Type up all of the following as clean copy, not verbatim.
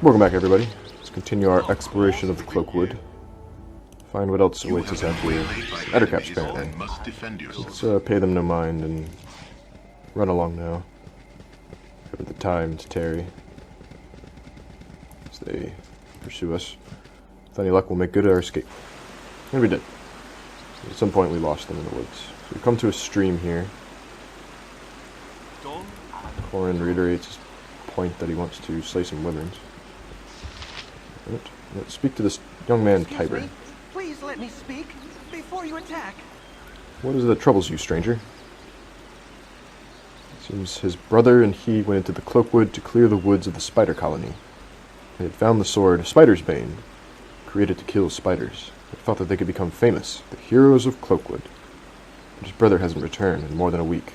Welcome back, everybody. Let's continue our exploration of the Cloakwood. Find what else awaits us out here. Ettercaps, apparently. Let's pay them no mind and run along now. Have the time to tarry as they pursue us. With any luck, we'll make good our escape. And we did. At some point, we lost them in the woods. So we come to a stream here. Corin reiterates his point that he wants to slay some wyverns. Let's speak to this young man, Tiber. Please let me speak before you attack. What is it that troubles you, stranger? It seems his brother and he went into the Cloakwood to clear the woods of the spider colony. They had found the sword, Spider's Bane, created to kill spiders. They thought that they could become famous, the heroes of Cloakwood. But his brother hasn't returned in more than a week.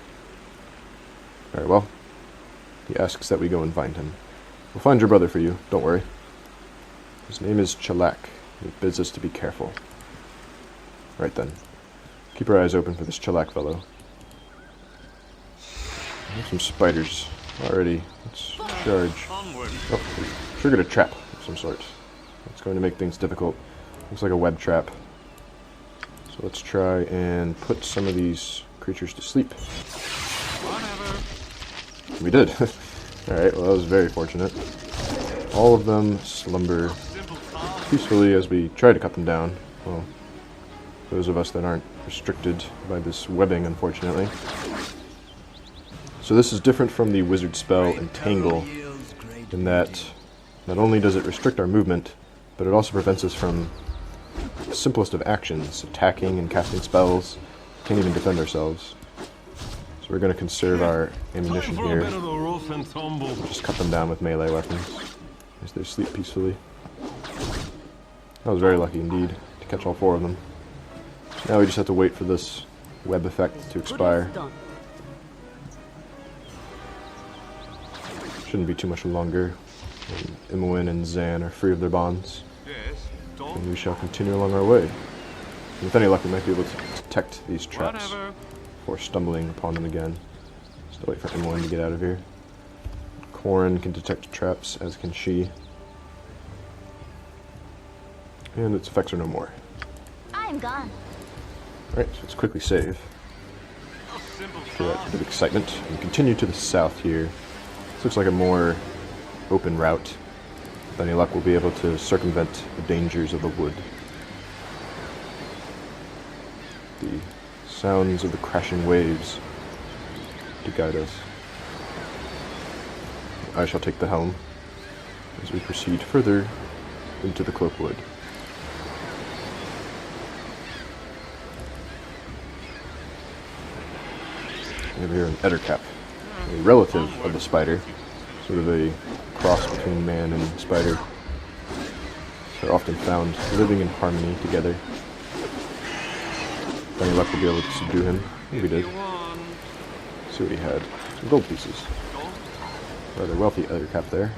Very well. He asks that we go and find him. We'll find your brother for you, don't worry. His name is Chalak. He bids us to be careful. Right then. Keep our eyes open for this Chalak fellow. There's some spiders already. Let's charge. Oh, we triggered a trap of some sort. It's going to make things difficult. Looks like a web trap. So let's try and put some of these creatures to sleep. We did. Alright, well that was very fortunate. All of them slumber peacefully as we try to cut them down. Well, those of us that aren't restricted by this webbing, unfortunately. So this is different from the wizard spell Entangle, in that not only does it restrict our movement, but it also prevents us from the simplest of actions, attacking and casting spells. Can't even defend ourselves. So we're going to conserve our ammunition here. Just cut them down with melee weapons as they sleep peacefully. I was very lucky indeed to catch all four of them. So now we just have to wait for this web effect to expire. Shouldn't be too much longer. Imoen and Zan are free of their bonds. And we shall continue along our way. And with any luck, we might be able to detect these traps before stumbling upon them again. Just wait for Imoen to get out of here. Corin can detect traps, as can she. And its effects are no more. I'm gone. Alright, so let's quickly save. Feel that bit of excitement. And continue to the south here. This looks like a more open route. With any luck, we'll be able to circumvent the dangers of the wood. The sounds of the crashing waves to guide us. I shall take the helm as we proceed further into the Cloakwood. We have here an Ettercap, a relative of the spider, sort of a cross between man and spider. They're often found living in harmony together. If any luck, we'll be able to subdue him. I think we did. See what he had. Some gold pieces. Rather wealthy Ettercap there.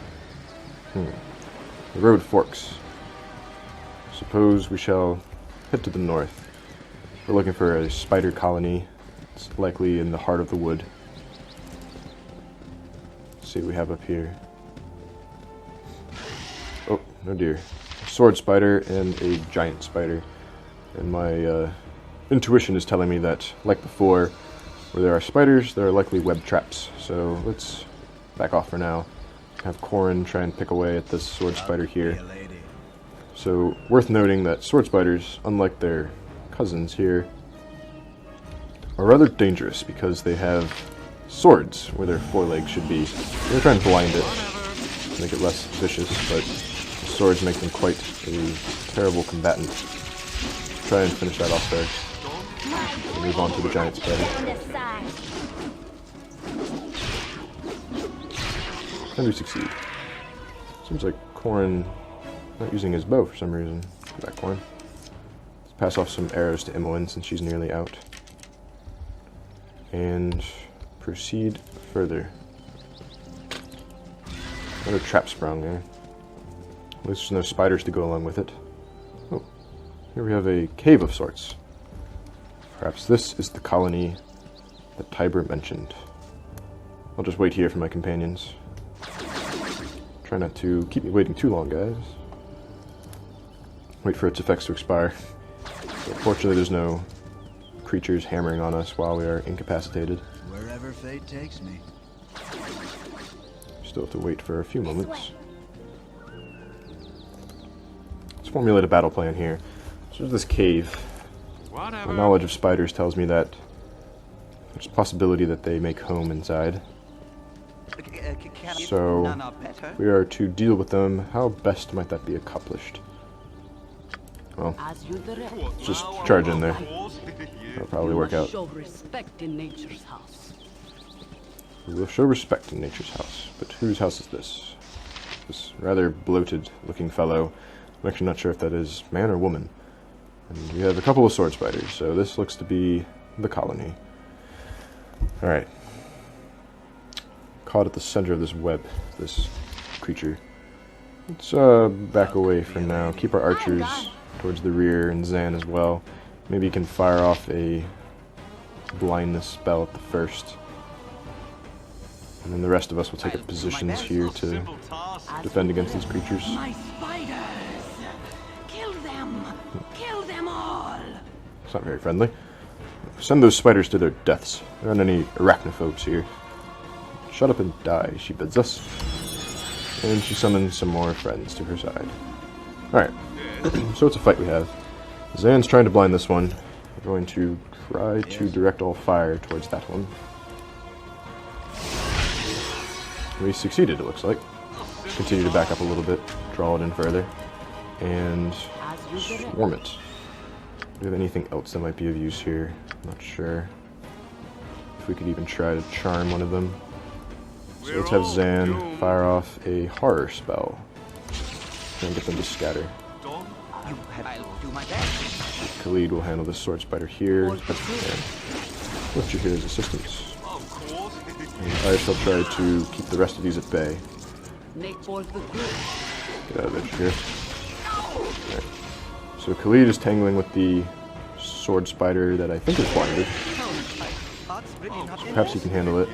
The road forks. Suppose we shall head to the north. We're looking for a spider colony. It's likely in the heart of the wood. Let's see what we have up here. Oh, no dear. A sword spider and a giant spider. And my intuition is telling me that, like before, where there are spiders, there are likely web traps. So let's back off for now. Have Corin try and pick away at this sword spider here. So, worth noting that sword spiders, unlike their cousins here, are rather dangerous because they have swords where their forelegs should be. They're trying to blind it, make it less vicious, but the swords make them quite a terrible combatant. Try and finish that off first. And move on to the giant spider. And we succeed. Seems like Corin not using his bow for some reason. Go back, Corin. Let's pass off some arrows to Imoen since she's nearly out. And proceed further. Another trap sprung there. At least there's no spiders to go along with it. Oh, here we have a cave of sorts. Perhaps this is the colony that Tiber mentioned. I'll just wait here for my companions. Try not to keep me waiting too long, guys. Wait for its effects to expire. So fortunately, there's no creatures hammering on us while we are incapacitated. Wherever fate takes me. Still have to wait for a few moments. Let's formulate a battle plan here. So there's this cave. My knowledge of spiders tells me that there's a possibility that they make home inside. So, if we are to deal with them, how best might that be accomplished? Well, let's just charge in there. That'll probably work out. Show respect in nature's house. We will show respect in nature's house. But whose house is this? This rather bloated-looking fellow. I'm actually not sure if that is man or woman. And we have a couple of sword spiders, so this looks to be the colony. Alright. Caught at the center of this web, this creature. Let's back away for now. Keep our archers towards the rear, and Zan as well. Maybe he can fire off a blindness spell at the first. And then the rest of us will take up positions here to defend against these creatures. My spiders! Kill them! Kill them all! It's not very friendly. Send those spiders to their deaths. There aren't any arachnophobes here. Shut up and die, she bids us. And she summons some more friends to her side. Alright, so it's a fight we have. Zan's trying to blind this one. We're going to try to direct all fire towards that one. We succeeded, it looks like. Continue to back up a little bit, draw it in further, and swarm it. Do we have anything else that might be of use here? I'm not sure. If we could even try to charm one of them. So let's have Zan fire off a horror spell. Try and get them to scatter. Khalid will handle this sword spider here. Lift you here as assistance. And I shall try to keep the rest of these at bay. Get out of edge here. Right. So Khalid is tangling with the sword spider that I think is blinded. So perhaps he can handle it.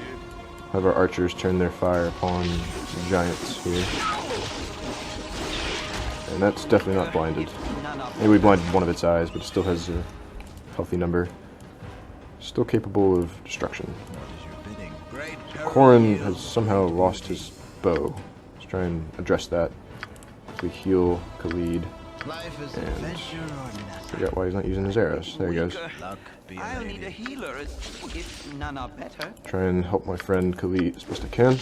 Have our archers turn their fire upon the giants here. And that's definitely not blinded. Maybe we blinded one of its eyes, but it still has a healthy number. Still capable of destruction. Corrin has somehow lost his bow. Let's try and address that. We heal Khalid. And figure out why he's not using his arrows. There he goes. I'll need a healer if none are better. Try and help my friend Khalid as best I can.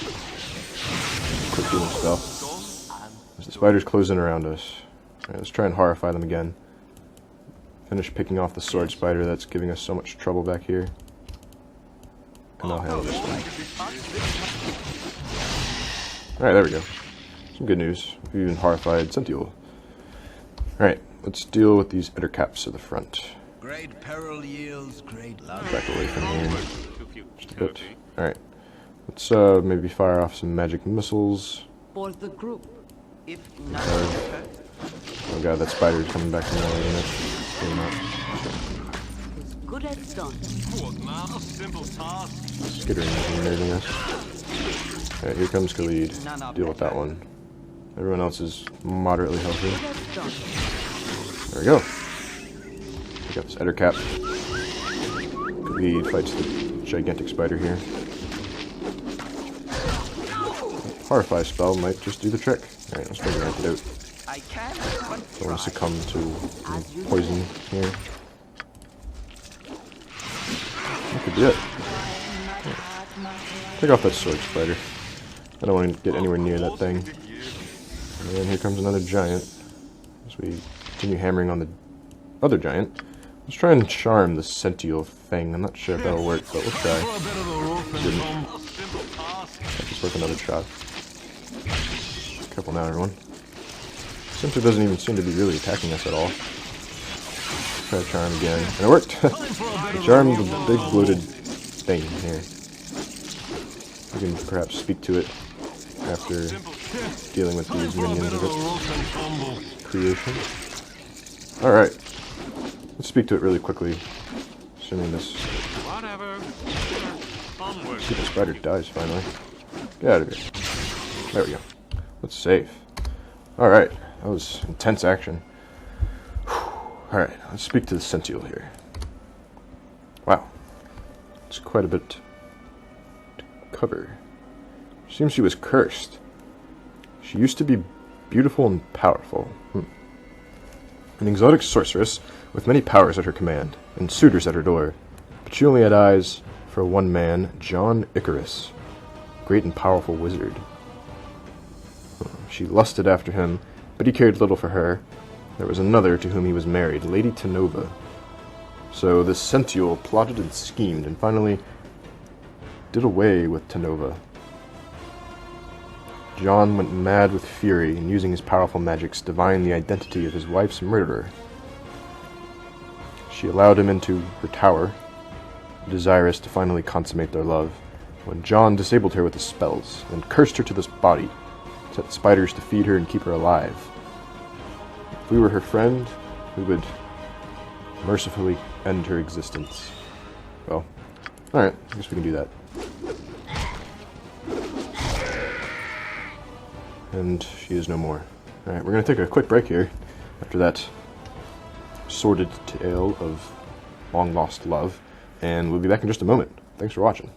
Quick healing spell. As the spiders close in around us. Alright, let's try and horrify them again. Finish picking off the sword spider that's giving us so much trouble back here. And I'll handle this one. Alright, there we go. Some good news. We've even horrified Sential. Alright, let's deal with these ettercaps at the front. Great peril yields great love. Back away from here. Just a bit. Alright. Let's maybe fire off some magic missiles. For the group. If none are better. Oh god, that spider's coming back from there, isn't it? Maybe not. As good as done. Skittering and nerding us. Alright, here comes Khalid. Deal with that one. Everyone else is moderately healthy. There we go. We got this ettercap. Khalid fights the gigantic spider here. Horrify spell might just do the trick. Alright, let's figure it out. I can, Don't want to succumb to poison here. That could be it. Take off that sword spider. I don't want to get anywhere near that thing. And then here comes another giant. As we continue hammering on the other giant. Let's try and charm the Sential thing. I'm not sure if that'll work, but we'll try. Didn't. Let's just work another shot. Careful now, everyone. Sential doesn't even seem to be really attacking us at all. Try to charm again. And it worked! Charmed the big bloated thing here. We can perhaps speak to it after dealing with these minions of its creation. Alright. Let's speak to it really quickly. Assuming this... See if the spider dies finally. Get out of here. There we go. Let's save. Alright, that was intense action. Alright, let's speak to the Sentinel here. Wow. It's quite a bit to cover. Seems she was cursed. She used to be beautiful and powerful. An exotic sorceress with many powers at her command, and suitors at her door. But she only had eyes for one man, John Icarus, great and powerful wizard. She lusted after him, but he cared little for her. There was another to whom he was married, Lady Tenova. So this Sentinel plotted and schemed, and finally did away with Tenova. John went mad with fury, and using his powerful magics divined the identity of his wife's murderer. She allowed him into her tower, desirous to finally consummate their love, when John disabled her with his spells, and cursed her to this body, set spiders to feed her and keep her alive. If we were her friend, we would mercifully end her existence. Well, alright, I guess we can do that. And she is no more. Alright, we're going to take a quick break here after that sordid tale of long-lost love, and we'll be back in just a moment. Thanks for watching.